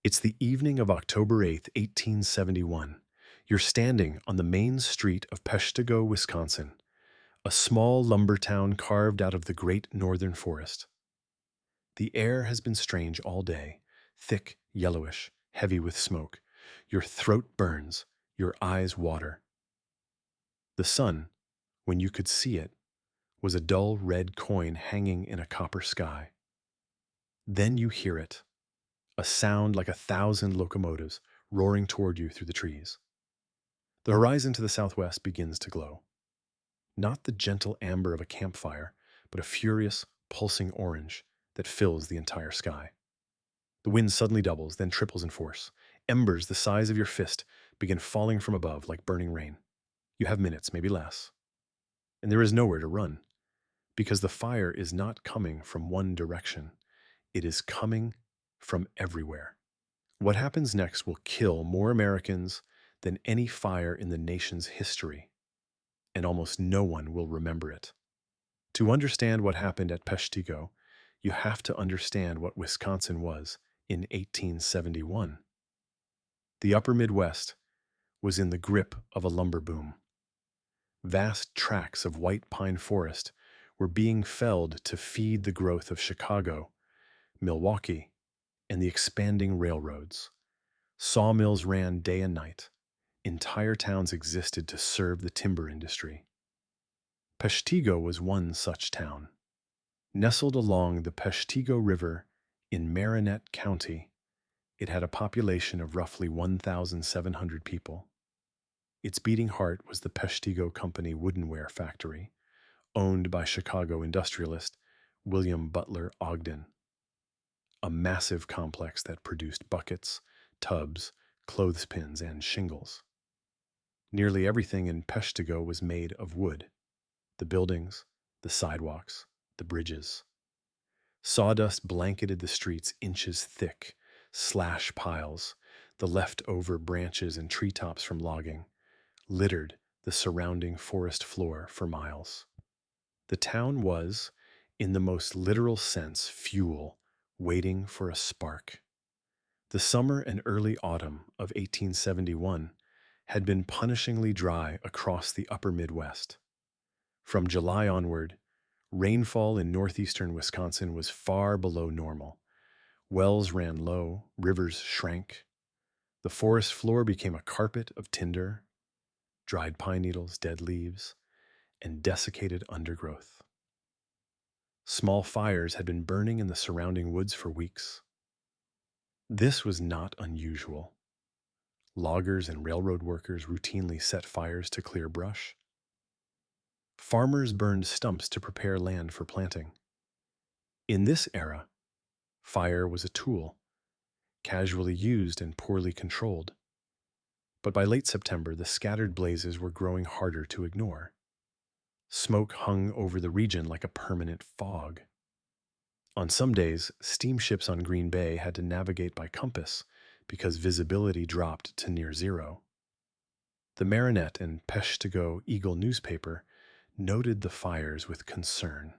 It's the evening of October 8th, 1871. You're standing on the main street of Peshtigo, Wisconsin, a small lumber town carved out of the great northern forest. The air has been strange all day, thick, yellowish, heavy with smoke. Your throat burns, your eyes water. The sun, when you could see it, was a dull red coin hanging in a copper sky. Then you hear it, a sound like 1,000 locomotives roaring toward you through the trees. The horizon to the southwest begins to glow. Not the gentle amber of a campfire, but a furious, pulsing orange that fills the entire sky. The wind suddenly doubles, then triples in force. Embers the size of your fist begin falling from above like burning rain. You have minutes, maybe less. And there is nowhere to run, because the fire is not coming from one direction. It is coming from everywhere. What happens next will kill more Americans than any fire in the nation's history, and almost no one will remember it. To understand what happened at Peshtigo, you have to understand what Wisconsin was in 1871. The upper Midwest was in the grip of a lumber boom. Vast tracts of white pine forest were being felled to feed the growth of Chicago, Milwaukee, and the expanding railroads. Sawmills ran day and night. Entire towns existed to serve the timber industry. Peshtigo was one such town. Nestled along the Peshtigo River in Marinette County, it had a population of roughly 1,700 people. Its beating heart was the Peshtigo Company woodenware factory, owned by Chicago industrialist William Butler Ogden, a massive complex that produced buckets, tubs, clothespins, and shingles. Nearly everything in Peshtigo was made of wood: the buildings, the sidewalks, the bridges. Sawdust blanketed the streets inches thick, slash piles, the leftover branches and treetops from logging, littered the surrounding forest floor for miles. The town was, in the most literal sense, fuel waiting for a spark. The summer and early autumn of 1871 had been punishingly dry across the upper Midwest. From July onward, rainfall in northeastern Wisconsin was far below normal. Wells ran low, rivers shrank. The forest floor became a carpet of tinder, dried pine needles, dead leaves, and desiccated undergrowth. Small fires had been burning in the surrounding woods for weeks. This was not unusual. Loggers and railroad workers routinely set fires to clear brush. Farmers burned stumps to prepare land for planting. In this era, fire was a tool, casually used and poorly controlled. But by late September, the scattered blazes were growing harder to ignore. Smoke hung over the region like a permanent fog. On some days, steamships on Green Bay had to navigate by compass because visibility dropped to near zero. The Marinette and Peshtigo Eagle newspaper noted the fires with concern,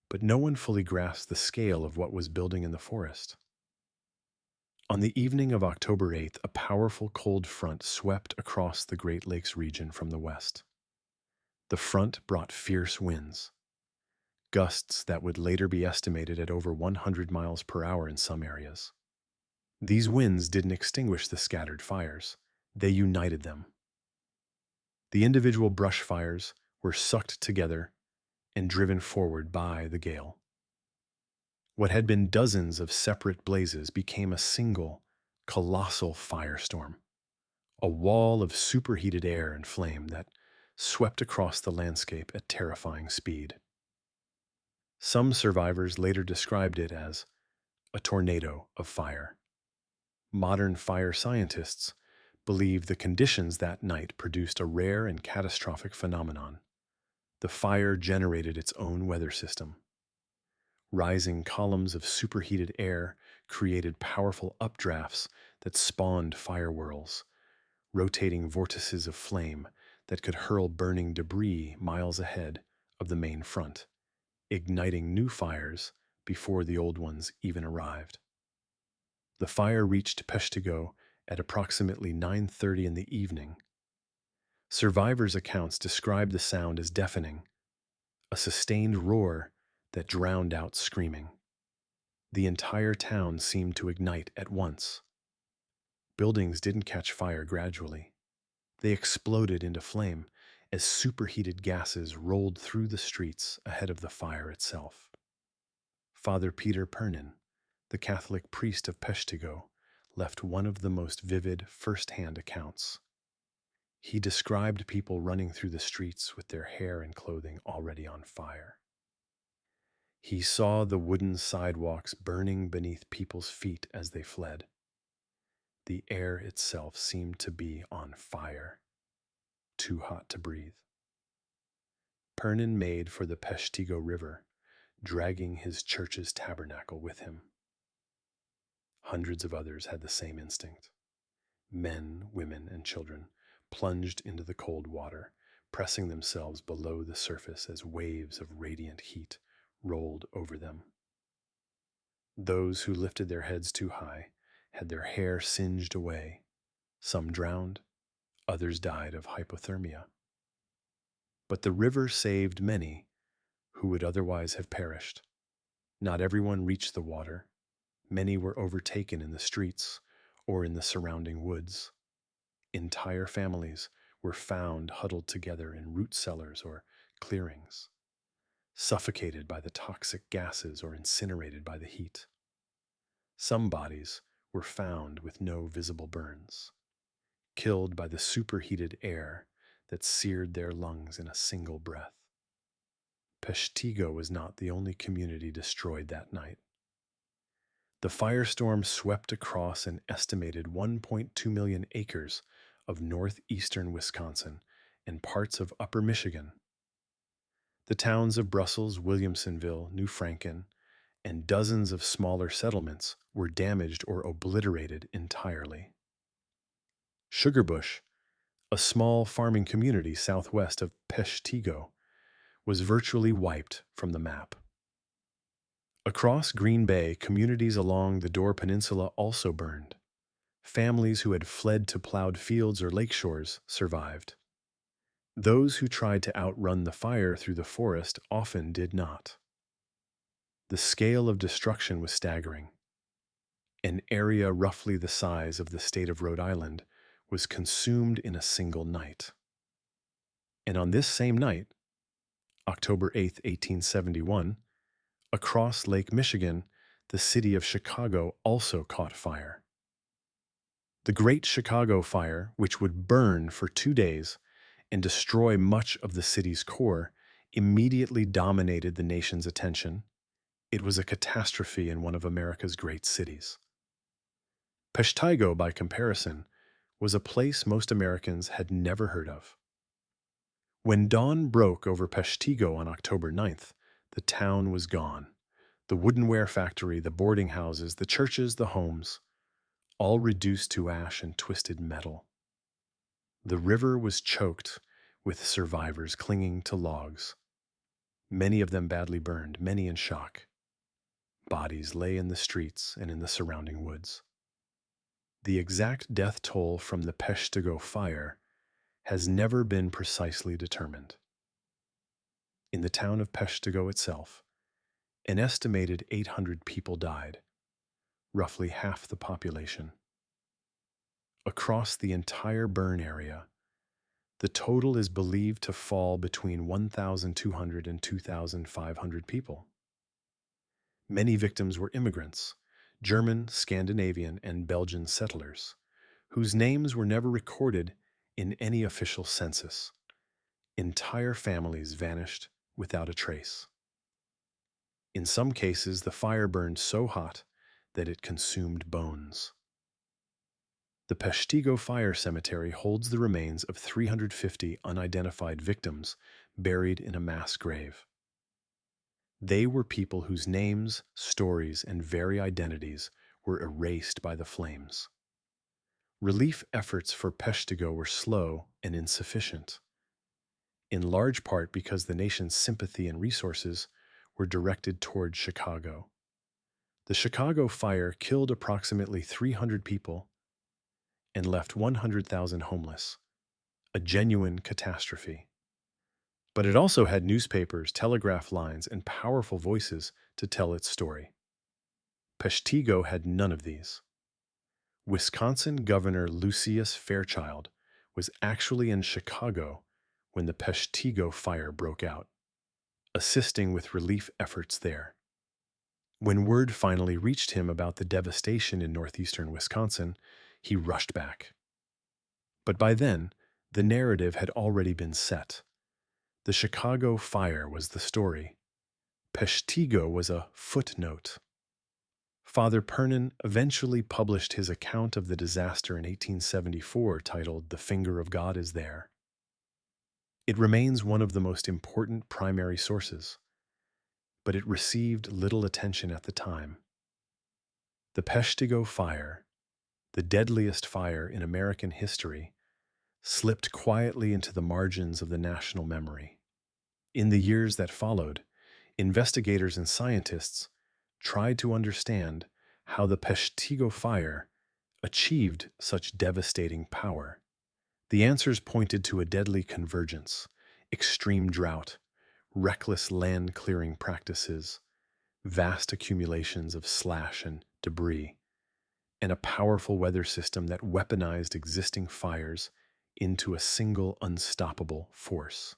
but no one fully grasped the scale of what was building in the forest. On the evening of October 8th, a powerful cold front swept across the Great Lakes region from the west. The front brought fierce winds, gusts that would later be estimated at over 100 miles per hour in some areas. These winds didn't extinguish the scattered fires, they united them. The individual brush fires were sucked together and driven forward by the gale. What had been dozens of separate blazes became a single, colossal firestorm, a wall of superheated air and flame that swept across the landscape at terrifying speed. Some survivors later described it as a tornado of fire. Modern fire scientists believe the conditions that night produced a rare and catastrophic phenomenon. The fire generated its own weather system. Rising columns of superheated air created powerful updrafts that spawned fire whirls, rotating vortices of flame that could hurl burning debris miles ahead of the main front, igniting new fires before the old ones even arrived. The fire reached Peshtigo at approximately 9:30 in the evening. Survivors' accounts describe the sound as deafening, a sustained roar that drowned out screaming. The entire town seemed to ignite at once. Buildings didn't catch fire gradually. They exploded into flame as superheated gases rolled through the streets ahead of the fire itself. Father Peter Pernin, the Catholic priest of Peshtigo, left one of the most vivid first-hand accounts. He described people running through the streets with their hair and clothing already on fire. He saw the wooden sidewalks burning beneath people's feet as they fled. The air itself seemed to be on fire, too hot to breathe. Pernin made for the Peshtigo River, dragging his church's tabernacle with him. Hundreds of others had the same instinct. Men, women, and children plunged into the cold water, pressing themselves below the surface as waves of radiant heat rolled over them. Those who lifted their heads too high had their hair singed away. Some drowned, others died of hypothermia. But the river saved many who would otherwise have perished. Not everyone reached the water. Many were overtaken in the streets or in the surrounding woods. Entire families were found huddled together in root cellars or clearings, suffocated by the toxic gases or incinerated by the heat. Some bodies were found with no visible burns, killed by the superheated air that seared their lungs in a single breath. Peshtigo was not the only community destroyed that night. The firestorm swept across an estimated 1.2 million acres of northeastern Wisconsin and parts of upper Michigan. The towns of Brussels, Williamsonville, New Franken, and dozens of smaller settlements were damaged or obliterated entirely. Sugarbush, a small farming community southwest of Peshtigo, was virtually wiped from the map. Across Green Bay, communities along the Door Peninsula also burned. Families who had fled to plowed fields or lakeshores survived. Those who tried to outrun the fire through the forest often did not. The scale of destruction was staggering. An area roughly the size of the state of Rhode Island was consumed in a single night. And on this same night, October 8, 1871, across Lake Michigan, the city of Chicago also caught fire. The Great Chicago Fire, which would burn for 2 days and destroy much of the city's core, immediately dominated the nation's attention. It was a catastrophe in one of America's great cities. Peshtigo, by comparison, was a place most Americans had never heard of. When dawn broke over Peshtigo on October 9th, the town was gone. The woodenware factory, the boarding houses, the churches, the homes, all reduced to ash and twisted metal. The river was choked with survivors clinging to logs, many of them badly burned, many in shock. Bodies lay in the streets and in the surrounding woods. The exact death toll from the Peshtigo Fire has never been precisely determined. In the town of Peshtigo itself, an estimated 800 people died, roughly half the population. Across the entire burn area, the total is believed to fall between 1,200 and 2,500 people. Many victims were immigrants, German, Scandinavian, and Belgian settlers, whose names were never recorded in any official census. Entire families vanished without a trace. In some cases, the fire burned so hot that it consumed bones. The Peshtigo Fire Cemetery holds the remains of 350 unidentified victims buried in a mass grave. They were people whose names, stories, and very identities were erased by the flames. Relief efforts for Peshtigo were slow and insufficient, in large part because the nation's sympathy and resources were directed toward Chicago. The Chicago fire killed approximately 300 people and left 100,000 homeless, a genuine catastrophe. But it also had newspapers, telegraph lines, and powerful voices to tell its story. Peshtigo had none of these. Wisconsin Governor Lucius Fairchild was actually in Chicago when the Peshtigo Fire broke out, assisting with relief efforts there. When word finally reached him about the devastation in northeastern Wisconsin, he rushed back. But by then, the narrative had already been set. The Chicago Fire was the story. Peshtigo was a footnote. Father Pernin eventually published his account of the disaster in 1874 titled "The Finger of God is There." It remains one of the most important primary sources, but it received little attention at the time. The Peshtigo Fire, the deadliest fire in American history, slipped quietly into the margins of the national memory. In the years that followed, investigators and scientists tried to understand how the Peshtigo Fire achieved such devastating power. The answers pointed to a deadly convergence: extreme drought, reckless land-clearing practices, vast accumulations of slash and debris, and a powerful weather system that weaponized existing fires into a single unstoppable force.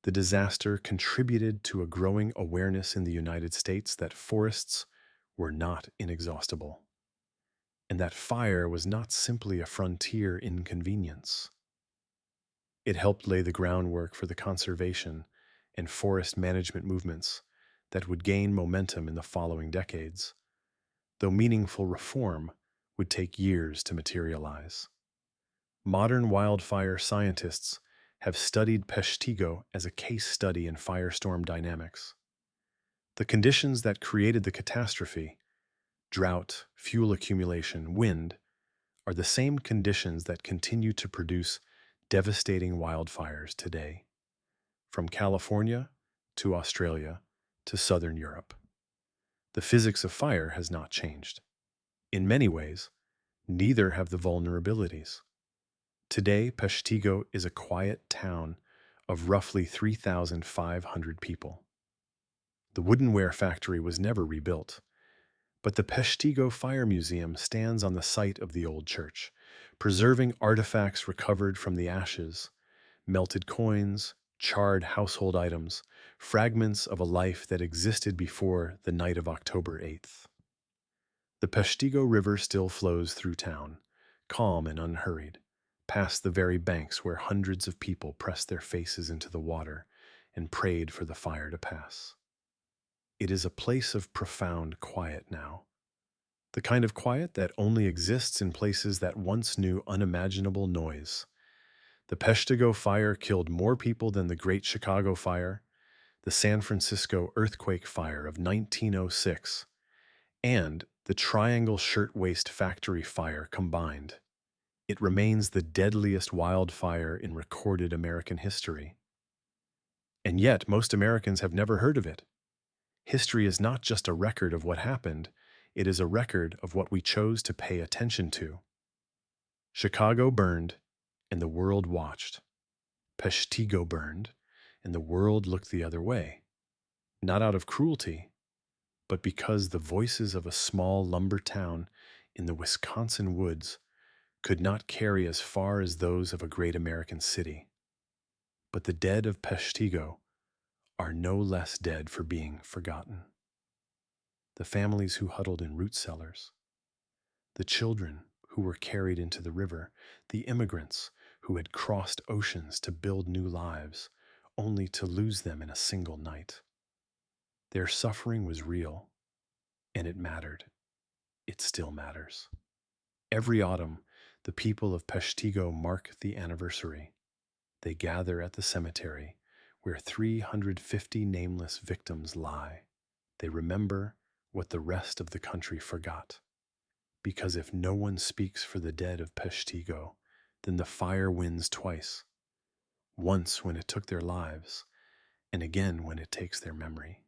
The disaster contributed to a growing awareness in the United States that forests were not inexhaustible, and that fire was not simply a frontier inconvenience. It helped lay the groundwork for the conservation and forest management movements that would gain momentum in the following decades, though meaningful reform would take years to materialize. Modern wildfire scientists have studied Peshtigo as a case study in firestorm dynamics. The conditions that created the catastrophe, drought, fuel accumulation, wind, are the same conditions that continue to produce devastating wildfires today, from California to Australia to southern Europe. The physics of fire has not changed. In many ways, neither have the vulnerabilities. Today, Peshtigo is a quiet town of roughly 3,500 people. The woodenware factory was never rebuilt, but the Peshtigo Fire Museum stands on the site of the old church, preserving artifacts recovered from the ashes, melted coins, charred household items, fragments of a life that existed before the night of October 8th. The Peshtigo River still flows through town, calm and unhurried, past the very banks where hundreds of people pressed their faces into the water and prayed for the fire to pass. It is a place of profound quiet now, the kind of quiet that only exists in places that once knew unimaginable noise. The Peshtigo Fire killed more people than the Great Chicago Fire, the San Francisco Earthquake Fire of 1906, and the Triangle Shirtwaist Factory Fire combined. It remains the deadliest wildfire in recorded American history. And yet, most Americans have never heard of it. History is not just a record of what happened, it is a record of what we chose to pay attention to. Chicago burned, and the world watched. Peshtigo burned, and the world looked the other way. Not out of cruelty, but because the voices of a small lumber town in the Wisconsin woods could not carry as far as those of a great American city. But the dead of Peshtigo are no less dead for being forgotten. The families who huddled in root cellars, the children who were carried into the river, the immigrants who had crossed oceans to build new lives, only to lose them in a single night. Their suffering was real, and it mattered. It still matters. Every autumn, the people of Peshtigo mark the anniversary. They gather at the cemetery where 350 nameless victims lie. They remember what the rest of the country forgot. Because if no one speaks for the dead of Peshtigo, then the fire wins twice. Once when it took their lives, and again when it takes their memory.